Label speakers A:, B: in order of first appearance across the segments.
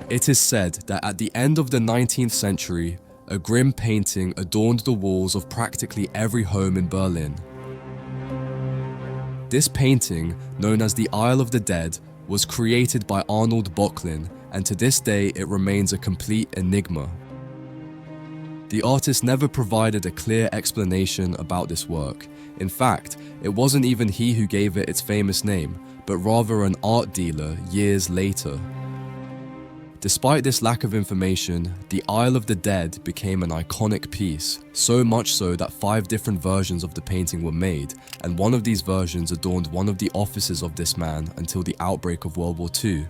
A: It is said that at the end of the 19th century, a grim painting adorned the walls of practically every home in Berlin. This painting, known as the Isle of the Dead, was created by Arnold Böcklin, and to this day it remains a complete enigma. The artist never provided a clear explanation about this work. In fact, it wasn't even he who gave it its famous name, but rather an art dealer years later. Despite this lack of information, the Isle of the Dead became an iconic piece, so much so that 5 different versions of the painting were made, and one of these versions adorned one of the offices of this man until the outbreak of World War II.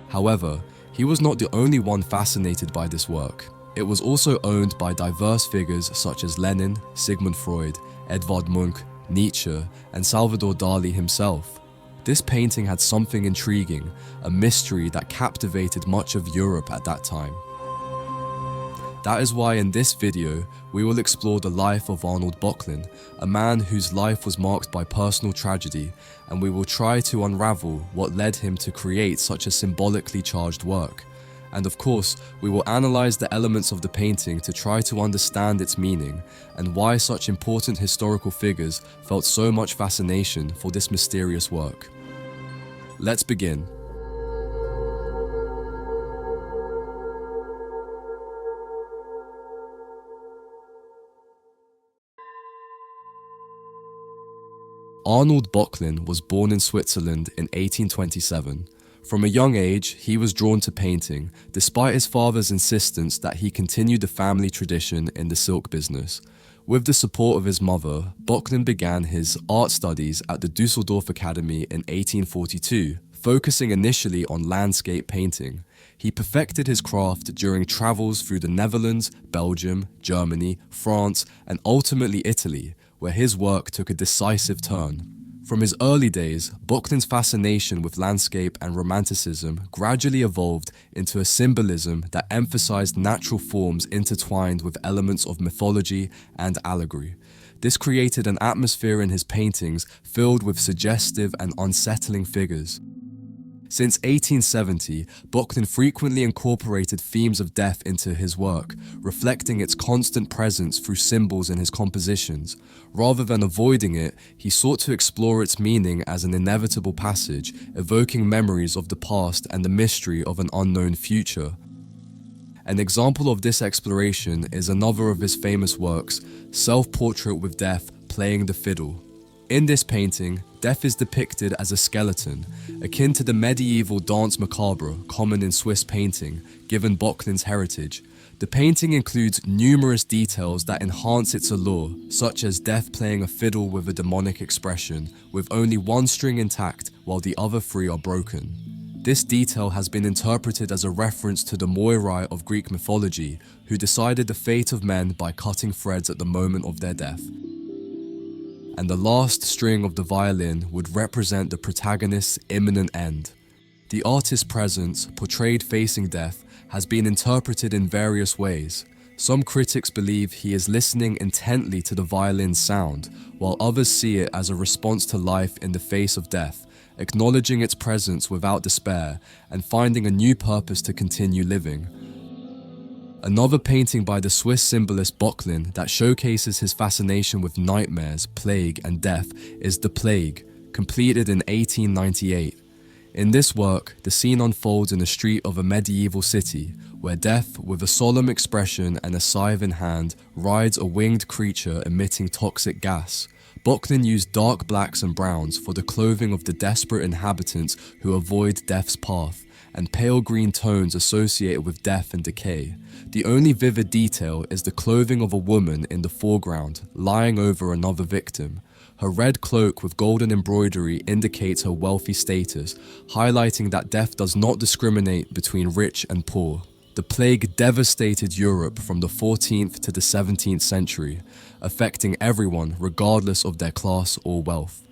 A: However, he was not the only one fascinated by this work. It was also owned by diverse figures such as Lenin, Sigmund Freud, Edvard Munch, Nietzsche, and Salvador Dalí himself. This painting had something intriguing, a mystery that captivated much of Europe at that time. That is why in this video, we will explore the life of Arnold Böcklin, a man whose life was marked by personal tragedy, and we will try to unravel what led him to create such a symbolically charged work. And of course, we will analyze the elements of the painting to try to understand its meaning and why such important historical figures felt so much fascination for this mysterious work. Let's begin. Arnold Böcklin was born in Switzerland in 1827. From a young age, he was drawn to painting, despite his father's insistence that he continue the family tradition in the silk business. With the support of his mother, Böcklin began his art studies at the Düsseldorf Academy in 1842, focusing initially on landscape painting. He perfected his craft during travels through the Netherlands, Belgium, Germany, France, and ultimately Italy, where his work took a decisive turn. From his early days, Böcklin's fascination with landscape and romanticism gradually evolved into a symbolism that emphasized natural forms intertwined with elements of mythology and allegory. This created an atmosphere in his paintings filled with suggestive and unsettling figures. Since 1870, Böcklin frequently incorporated themes of death into his work, reflecting its constant presence through symbols in his compositions. Rather than avoiding it, he sought to explore its meaning as an inevitable passage, evoking memories of the past and the mystery of an unknown future. An example of this exploration is another of his famous works, Self-Portrait with Death Playing the Fiddle. In this painting, death is depicted as a skeleton, akin to the medieval danse macabre common in Swiss painting, given Böcklin's heritage. The painting includes numerous details that enhance its allure, such as death playing a fiddle with a demonic expression, with only one string intact while the other 3 are broken. This detail has been interpreted as a reference to the Moirai of Greek mythology, who decided the fate of men by cutting threads at the moment of their death. And the last string of the violin would represent the protagonist's imminent end. The artist's presence, portrayed facing death, has been interpreted in various ways. Some critics believe he is listening intently to the violin's sound, while others see it as a response to life in the face of death, acknowledging its presence without despair and finding a new purpose to continue living. Another painting by the Swiss symbolist Böcklin that showcases his fascination with nightmares, plague, and death is The Plague, completed in 1898. In this work, the scene unfolds in the street of a medieval city, where death, with a solemn expression and a scythe in hand, rides a winged creature emitting toxic gas. Böcklin used dark blacks and browns for the clothing of the desperate inhabitants who avoid death's path, and pale green tones associated with death and decay. The only vivid detail is the clothing of a woman in the foreground, lying over another victim. Her red cloak with golden embroidery indicates her wealthy status, highlighting that death does not discriminate between rich and poor. The plague devastated Europe from the 14th to the 17th century, affecting everyone regardless of their class or wealth.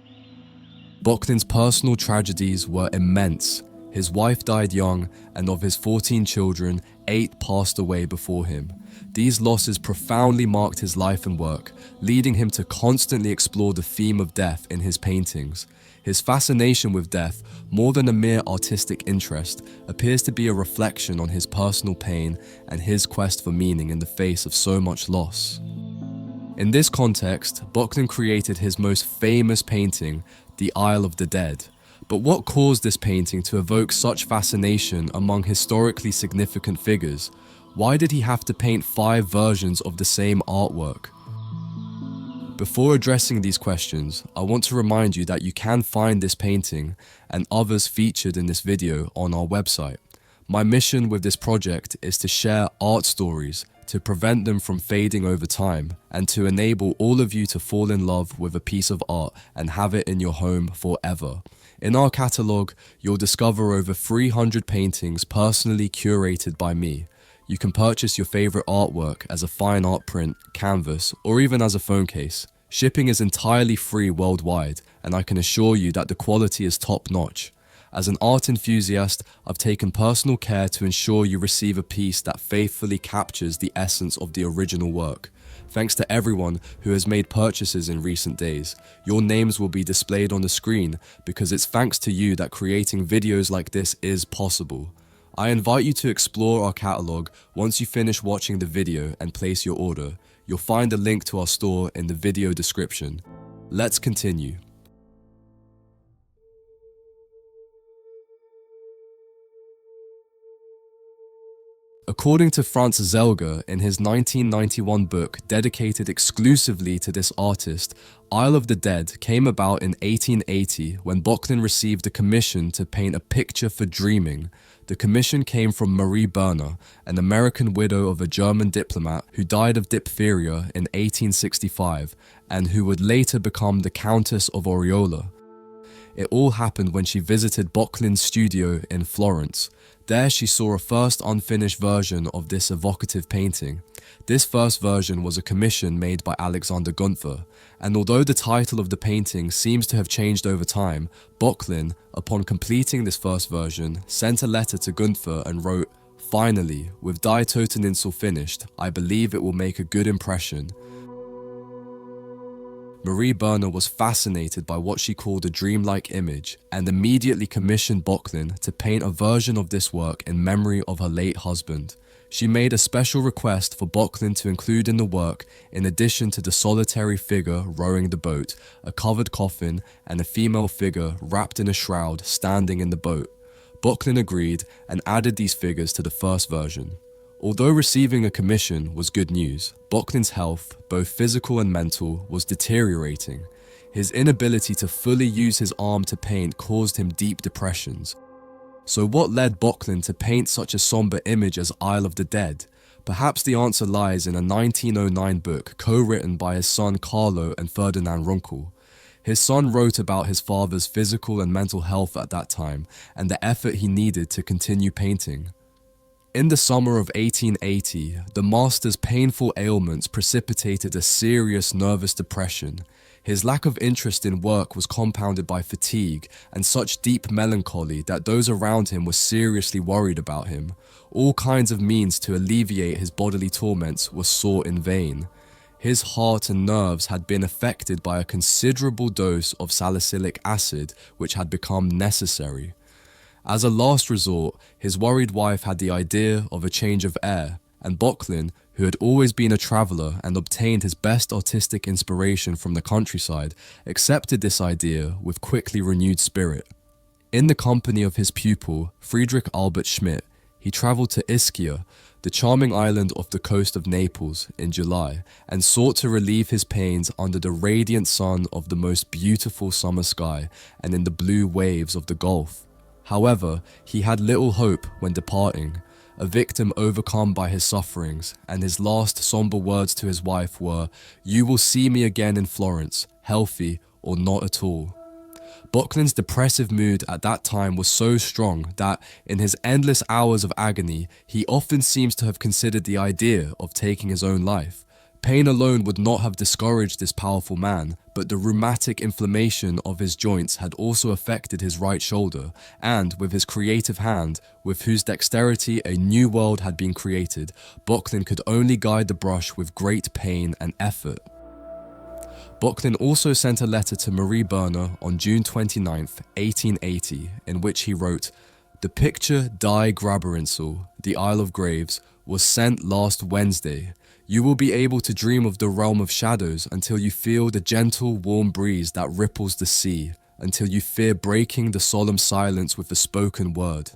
A: Böcklin's personal tragedies were immense. His wife died young, and of his 14 children, 8 passed away before him. These losses profoundly marked his life and work, leading him to constantly explore the theme of death in his paintings. His fascination with death, more than a mere artistic interest, appears to be a reflection on his personal pain and his quest for meaning in the face of so much loss. In this context, Böcklin created his most famous painting, The Isle of the Dead. But what caused this painting to evoke such fascination among historically significant figures? Why did he have to paint 5 versions of the same artwork? Before addressing these questions, I want to remind you that you can find this painting and others featured in this video on our website. My mission with this project is to share art stories, to prevent them from fading over time, and to enable all of you to fall in love with a piece of art and have it in your home forever. In our catalogue, you'll discover over 300 paintings personally curated by me. You can purchase your favorite artwork as a fine art print, canvas, or even as a phone case. Shipping is entirely free worldwide, and I can assure you that the quality is top-notch. As an art enthusiast, I've taken personal care to ensure you receive a piece that faithfully captures the essence of the original work. Thanks to everyone who has made purchases in recent days. Your names will be displayed on the screen because it's thanks to you that creating videos like this is possible. I invite you to explore our catalogue once you finish watching the video and place your order. You'll find a link to our store in the video description. Let's continue. According to Franz Zelger, in his 1991 book dedicated exclusively to this artist, Isle of the Dead came about in 1880 when Böcklin received a commission to paint a picture for dreaming. The commission came from Marie Berner, an American widow of a German diplomat who died of diphtheria in 1865 and who would later become the Countess of Oriola. It all happened when she visited Böcklin's studio in Florence. There she saw a first unfinished version of this evocative painting. This first version was a commission made by Alexander Gunther, and although the title of the painting seems to have changed over time, Böcklin, upon completing this first version, sent a letter to Gunther and wrote, "Finally, with Die Toteninsel finished, I believe it will make a good impression." Marie Berner was fascinated by what she called a dreamlike image and immediately commissioned Böcklin to paint a version of this work in memory of her late husband. She made a special request for Böcklin to include in the work, in addition to the solitary figure rowing the boat, a covered coffin and a female figure wrapped in a shroud standing in the boat. Böcklin agreed and added these figures to the first version. Although receiving a commission was good news, Böcklin's health, both physical and mental, was deteriorating. His inability to fully use his arm to paint caused him deep depressions. So what led Böcklin to paint such a somber image as Isle of the Dead? Perhaps the answer lies in a 1909 book co-written by his son Carlo and Ferdinand Runkel. His son wrote about his father's physical and mental health at that time and the effort he needed to continue painting. In the summer of 1880, the master's painful ailments precipitated a serious nervous depression. His lack of interest in work was compounded by fatigue and such deep melancholy that those around him were seriously worried about him. All kinds of means to alleviate his bodily torments were sought in vain. His heart and nerves had been affected by a considerable dose of salicylic acid, which had become necessary. As a last resort, his worried wife had the idea of a change of air, and Böcklin, who had always been a traveller and obtained his best artistic inspiration from the countryside, accepted this idea with quickly renewed spirit. In the company of his pupil, Friedrich Albert Schmidt, he travelled to Ischia, the charming island off the coast of Naples, in July, and sought to relieve his pains under the radiant sun of the most beautiful summer sky and in the blue waves of the Gulf. However, he had little hope when departing, a victim overcome by his sufferings, and his last somber words to his wife were, "You will see me again in Florence, healthy or not at all." Böcklin's depressive mood at that time was so strong that, in his endless hours of agony, he often seems to have considered the idea of taking his own life. Pain alone would not have discouraged this powerful man, but the rheumatic inflammation of his joints had also affected his right shoulder, and with his creative hand, with whose dexterity a new world had been created, Böcklin could only guide the brush with great pain and effort. Böcklin also sent a letter to Marie Berner on June 29, 1880, in which he wrote, "The picture Die Graberinsel, the Isle of Graves, was sent last Wednesday. You will be able to dream of the realm of shadows until you feel the gentle, warm breeze that ripples the sea, until you fear breaking the solemn silence with the spoken word."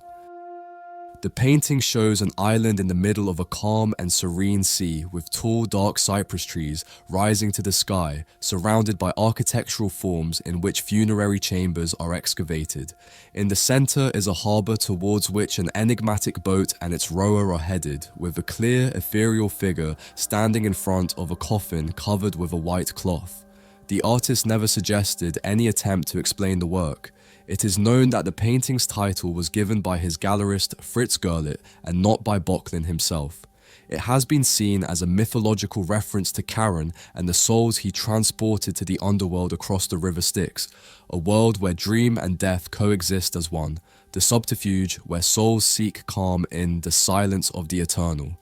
A: The painting shows an island in the middle of a calm and serene sea with tall, dark cypress trees rising to the sky, surrounded by architectural forms in which funerary chambers are excavated. In the center is a harbor towards which an enigmatic boat and its rower are headed, with a clear, ethereal figure standing in front of a coffin covered with a white cloth. The artist never suggested any attempt to explain the work. It is known that the painting's title was given by his gallerist Fritz Gerlit and not by Böcklin himself. It has been seen as a mythological reference to Charon and the souls he transported to the underworld across the river Styx, a world where dream and death coexist as one, the subterfuge where souls seek calm in the silence of the eternal.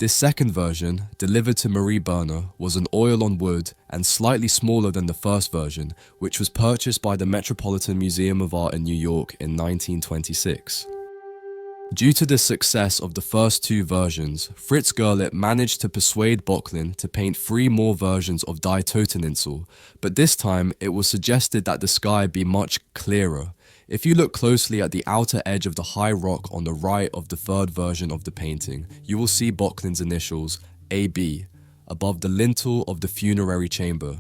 A: This second version, delivered to Marie Berner, was an oil on wood and slightly smaller than the first version, which was purchased by the Metropolitan Museum of Art in New York in 1926. Due to the success of the first two versions, Fritz Gerlit managed to persuade Böcklin to paint 3 more versions of Die Toteninsel, but this time it was suggested that the sky be much clearer. If you look closely at the outer edge of the high rock on the right of the third version of the painting, you will see Böcklin's initials, AB, above the lintel of the funerary chamber.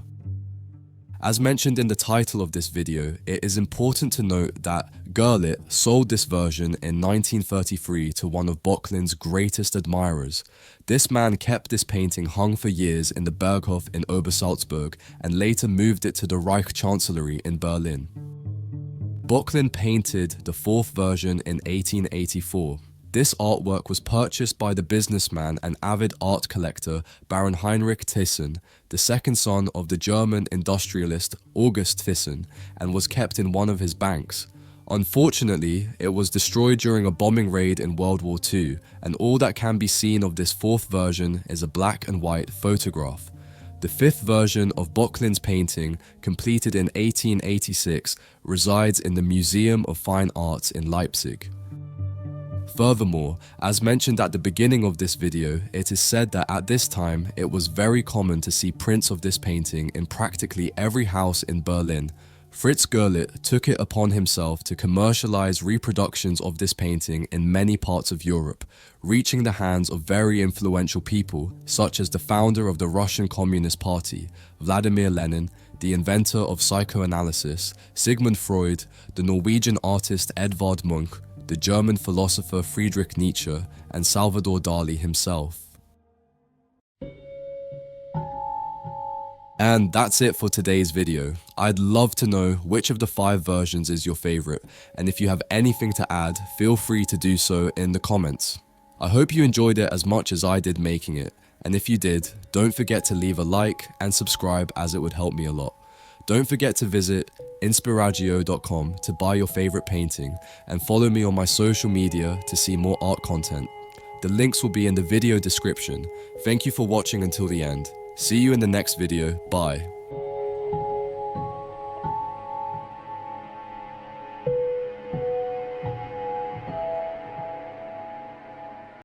A: As mentioned in the title of this video, it is important to note that Gerlit sold this version in 1933 to one of Böcklin's greatest admirers. This man kept this painting hung for years in the Berghof in Obersalzberg and later moved it to the Reich Chancellery in Berlin. Böcklin painted the fourth version in 1884. This artwork was purchased by the businessman and avid art collector Baron Heinrich Thyssen, the second son of the German industrialist August Thyssen, and was kept in one of his banks. Unfortunately, it was destroyed during a bombing raid in World War II, and all that can be seen of this fourth version is a black and white photograph. The fifth version of Böcklin's painting, completed in 1886, resides in the Museum of Fine Arts in Leipzig. Furthermore, as mentioned at the beginning of this video, it is said that at this time it was very common to see prints of this painting in practically every house in Berlin. Fritz Gerlit took it upon himself to commercialize reproductions of this painting in many parts of Europe, reaching the hands of very influential people such as the founder of the Russian Communist Party, Vladimir Lenin, the inventor of psychoanalysis, Sigmund Freud, the Norwegian artist Edvard Munch, the German philosopher Friedrich Nietzsche, and Salvador Dalí himself. And that's it for today's video. I'd love to know which of the 5 versions is your favorite, and if you have anything to add, feel free to do so in the comments. I hope you enjoyed it as much as I did making it, and if you did, don't forget to leave a like and subscribe as it would help me a lot. Don't forget to visit inspiragio.com to buy your favorite painting, and follow me on my social media to see more art content. The links will be in the video description. Thank you for watching until the end. See you in the next video. Bye.